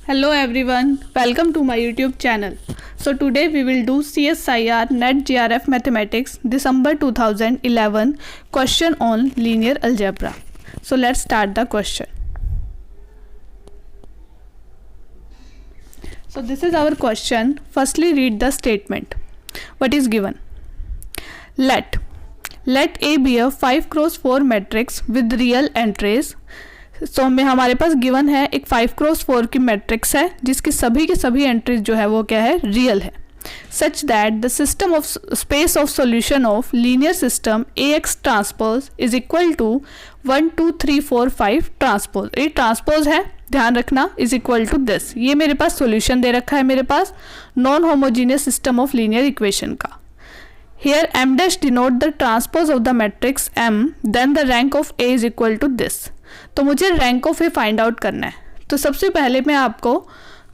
Hello everyone, welcome to my YouTube channel. So today we will do CSIR NET JRF Mathematics December 2011 question on linear algebra. So let's start the question. So this is our question. Firstly read the statement. What is given? Let A be a 5x4 matrix with real entries. सो में हमारे पास given है एक 5x4 की matrix है जिसकी सभी के सभी एंट्रीज जो है वो क्या है, रियल है. Such that the system of space of solution of linear system AX transpose is equal to 1 2 3 4 5 transpose. ये ट्रांसपोज है, ध्यान रखना, इज इक्वल टू दिस. ये मेरे पास सॉल्यूशन दे रखा है मेरे पास non homogeneous system of linear equation का. Here M dash denote the transpose of the matrix M, then the rank of A is equal to this. तो मुझे rank of A find out करना है. तो सबसे पहले मैं आपको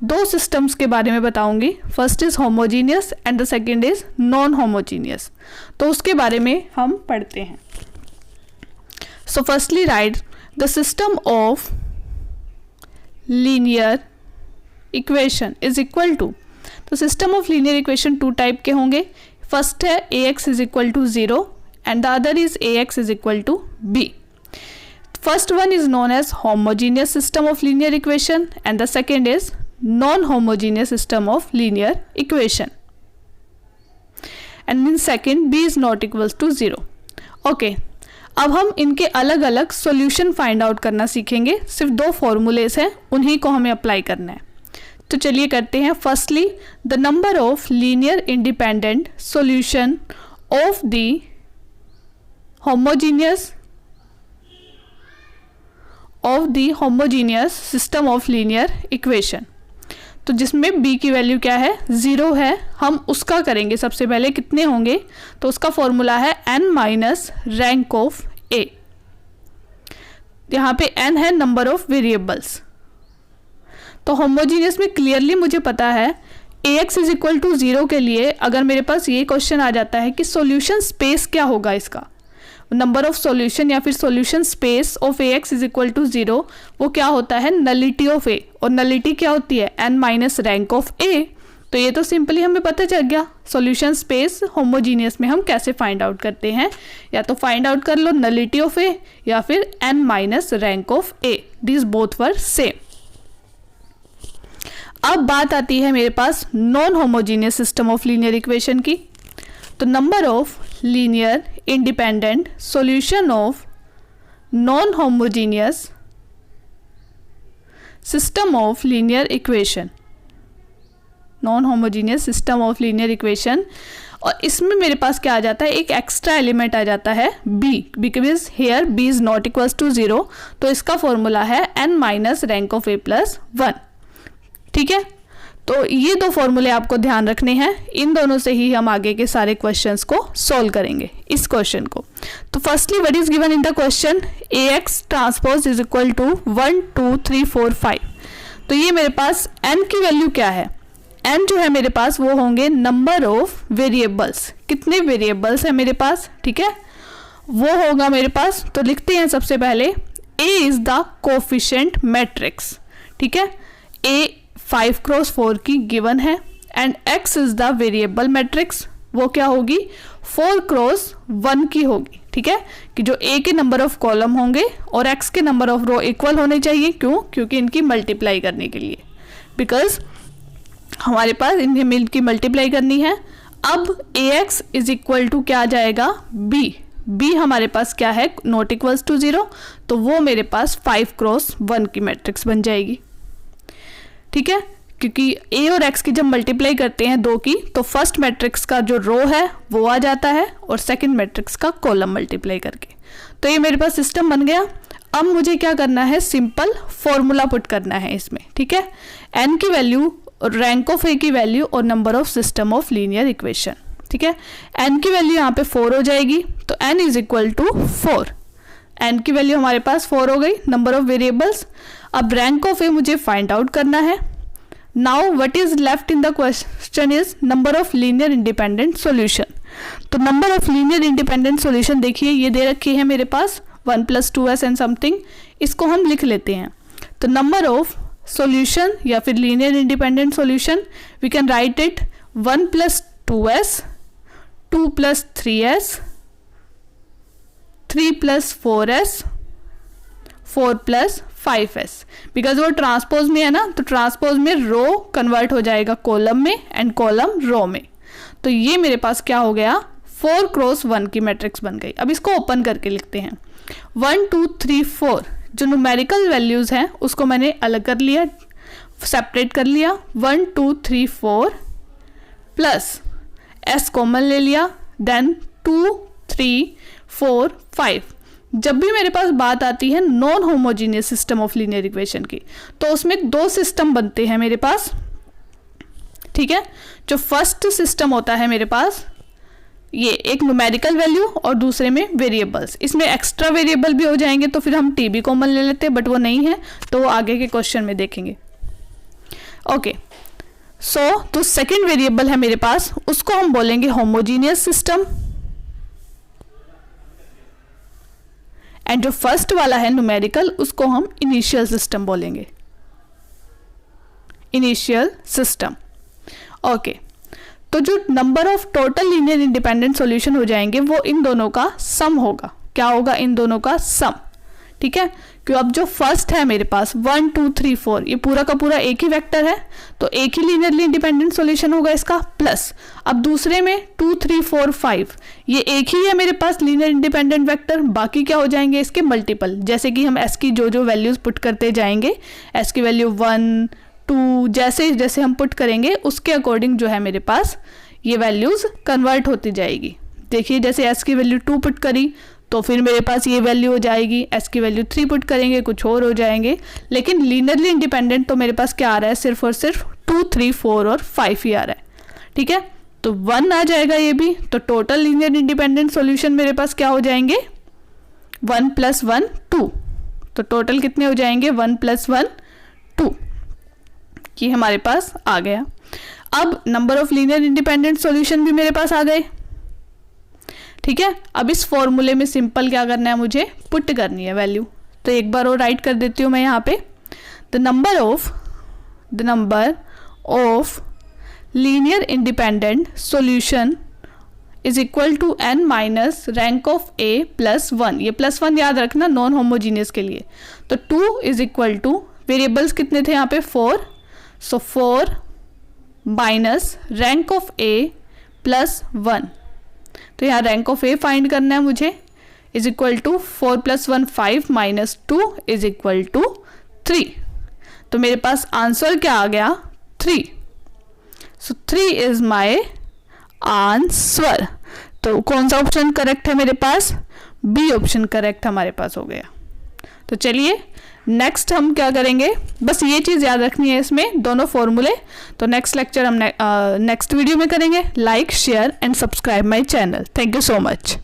दो सिस्टम्स के बारे में बताऊंगी. First is homogeneous and the second is non homogeneous. तो उसके बारे में हम पढ़ते हैं. So firstly write the system of linear equation is equal to. तो system of linear equation two type के होंगे. फर्स्ट है AX is equal to 0 and the other is AX is equal to B. First one is known as homogeneous system of linear equation and the second is non-homogeneous system of linear equation. And in second B is not equals to 0. Okay. अब हम इनके अलग अलग solution find out करना सीखेंगे. सिर्फ दो formulas हैं, उन्हीं को हमें अप्लाई करना है. तो चलिए करते हैं. Firstly the number of linear independent solution of the homogeneous system of linear equation. तो जिसमें B की वैल्यू क्या है, 0 है. हम उसका करेंगे सबसे पहले. कितने होंगे? तो उसका फॉर्मूला है n minus rank of A. यहाँ पे n है नंबर ऑफ वेरिएबल्स. तो होमोजीनियस में क्लियरली मुझे पता है AX इज इक्वल टू 0 के लिए अगर मेरे पास ये क्वेश्चन आ जाता है कि सॉल्यूशन स्पेस क्या होगा, इसका नंबर ऑफ सॉल्यूशन या फिर solution space of AX is equal to 0, वो क्या होता है, नलिटी ऑफ A. और नलिटी क्या होती है, n minus rank of A. तो ये तो सिंपली हमें पता चल गया सॉल्यूशन स्पेस होमोजीनियस में हम कैसे फाइंड आउट करते हैं. या तो फाइंड आउट कर लो नलिटी ऑफ A या फिर n minus rank of A. This both were same. अब बात आती है मेरे पास non homogeneous system of linear equation की. तो number of linear independent solution of non homogeneous system of linear equation, non homogeneous system of linear equation. और इसमें मेरे पास क्या आ जाता है, एक एक्स्ट्रा एलिमेंट आ जाता है B, because here B is not equals to 0. तो इसका फॉर्मूला है n minus rank of A plus 1. ठीक है. तो ये दो फॉर्मूले आपको ध्यान रखने हैं. इन दोनों से ही हम आगे के सारे क्वेश्चंस को सॉल्व करेंगे, इस क्वेश्चन को. तो firstly what is given in the question, AX transpose is equal to 1 2 3 4 5. तो ये मेरे पास n की वैल्यू क्या है, n जो है मेरे पास वो होंगे नंबर ऑफ वेरिएबल्स. कितने वेरिएबल्स है मेरे पास, ठीक है, वो होगा मेरे पास. तो लिखते हैं सबसे पहले A is the coefficient matrix. ठीक है, A 5x4 की गिवन है and X is the variable matrix. वो क्या होगी, 4x1 की होगी. ठीक है, कि जो A के नंबर ऑफ कॉलम होंगे और X के नंबर ऑफ रो इक्वल होने चाहिए. क्यों? क्योंकि इनकी मल्टीप्लाई करने के लिए, बिकॉज हमारे पास इन्हें मिल की मल्टीप्लाई करनी है. अब AX इज इक्वल टू क्या आ जाएगा, B हमारे पास क्या है, नॉट इक्वल्स टू 0. तो वो मेरे पास 5x1 की मैट्रिक्स बन जाएगी. ठीक है, क्योंकि A और X की जब मल्टीप्लाई करते हैं दो की, तो फर्स्ट मैट्रिक्स का जो रो है वो आ जाता है और सेकंड मैट्रिक्स का कॉलम मल्टीप्लाई करके. तो ये मेरे पास सिस्टम बन गया. अब मुझे क्या करना है, सिंपल फॉर्मूला पुट करना है इसमें. ठीक है, n की वैल्यू, रैंक ऑफ A की वैल्यू और number of system of linear equation. ठीक है, n की वैल्यू यहाँ पे 4 हो जाएगी. तो n is equal to 4. n की वैल्यू हमारे पास 4 हो गई, नंबर ऑफ वेरिएबल्स. अब रैंक ऑफ A मुझे फाइंड आउट करना है. Now what is left in the question is number of linear independent solution. तो number of linear independent solution देखिए ये दे रखी है मेरे पास 1 + 2s एंड समथिंग. इसको हम लिख लेते हैं. तो नंबर ऑफ solution या फिर linear independent solution, we can write it 1 plus 2s, 2 plus 3s, 3 plus 4s, 4 plus 5s, because वो ट्रांसपोज में है ना, तो ट्रांसपोज में रो कन्वर्ट हो जाएगा कॉलम में एंड कॉलम रो में। तो ये मेरे पास क्या हो गया, 4 क्रॉस 1 की मैट्रिक्स बन गई। अब इसको ओपन करके लिखते हैं। 1 2 3 4 जो न्यूमेरिकल वैल्यूज़ हैं उसको मैंने अलग कर लिया, सेपरेट कर लिया। 1 2 3 4 प्लस एस कॉमन ले लिया, देन 2 3 4 5। जब भी मेरे पास बात आती है non homogeneous system of linear equation की, तो उसमें दो सिस्टम बनते हैं मेरे पास, ठीक है। जो फर्स्ट सिस्टम होता है मेरे पास, ये एक न्यूमेरिकल वैल्यू और दूसरे में वेरिएबल्स। इसमें एक्स्ट्रा वेरिएबल भी हो जाएंगे तो फिर हम टी भी कॉमन ले लेते हैं, बट वो नहीं है तो वो आगे के क्वेश्चन में देखेंगे। ओके, सो तो सेकेंड वेरिएबल है मेरे पास, उसको हम बोलेंगे होमोजीनियस सिस्टम, एंड जो फर्स्ट वाला है न्यूमेरिकल उसको हम इनिशियल सिस्टम बोलेंगे, इनिशियल सिस्टम। ओके, तो जो number of total linear independent solution हो जाएंगे वो इन दोनों का सम होगा। क्या होगा, इन दोनों का सम, ठीक है। क्यों, अब जो फर्स्ट है मेरे पास 1 2 3 4 ये पूरा का पूरा एक ही वेक्टर है, तो एक ही लीनियरली इंडिपेंडेंट सॉल्यूशन होगा इसका, प्लस अब दूसरे में 2 3 4 5 ये एक ही है मेरे पास लीनियर इंडिपेंडेंट वेक्टर, बाकी क्या हो जाएंगे इसके मल्टीपल। जैसे कि हम एस की जो जो वैल्यूज पुट करते जाएंगे, एस की वैल्यू 1 2 जैसे जैसे हम पुट करेंगे उसके अकॉर्डिंग जो है मेरे पास ये वैल्यूज कन्वर्ट होती जाएगी। देखिए जैसे एस की वैल्यू 2 पुट करी तो फिर मेरे पास ये वैल्यू हो जाएगी, एस की वैल्यू 3 पुट करेंगे कुछ और हो जाएंगे। लेकिन लीनियरली इंडिपेंडेंट तो मेरे पास क्या आ रहा है, सिर्फ और सिर्फ 2 3 4 और 5 ही आ रहा है, ठीक है। तो 1 आ जाएगा ये भी, तो टोटल लीनियर इंडिपेंडेंट सॉल्यूशन मेरे पास क्या हो जाएंगे, 1 + 1 2। तो टोटल कितने हो जाएंगे, 1 + 1 2, ये हमारे पास आ गया। अब number of linear independent solution भी मेरे पास आ गए, ठीक है। अब इस फॉर्मूले में सिंपल क्या करना है, मुझे पुट करनी है वैल्यू। तो एक बार और राइट कर देती हूँ मैं यहाँ पे, the number of linear independent solution is equal to n minus rank of a + 1। ये +1 याद रखना नॉन होमोजीनियस के लिए। तो 2 इज इक्वल टू, वेरिएबल्स कितने थे यहाँ पे 4, सो 4 माइनस रैंक ऑफ a + 1। तो यहाँ रैंक ऑफ ए फाइंड करना है मुझे, is equal to 4 + 1 5 minus 2 is equal to 3। तो मेरे पास आंसर क्या आ गया, 3। So 3 is my answer. तो कौन सा ऑप्शन करेक्ट है मेरे पास, बी ऑप्शन करेक्ट हमारे पास हो गया। तो चलिए नेक्स्ट हम क्या करेंगे, बस ये चीज़ याद रखनी है इसमें दोनों फॉर्मूले। तो नेक्स्ट लेक्चर हम नेक्स्ट वीडियो में करेंगे। Like share and subscribe my channel. Thank you so much.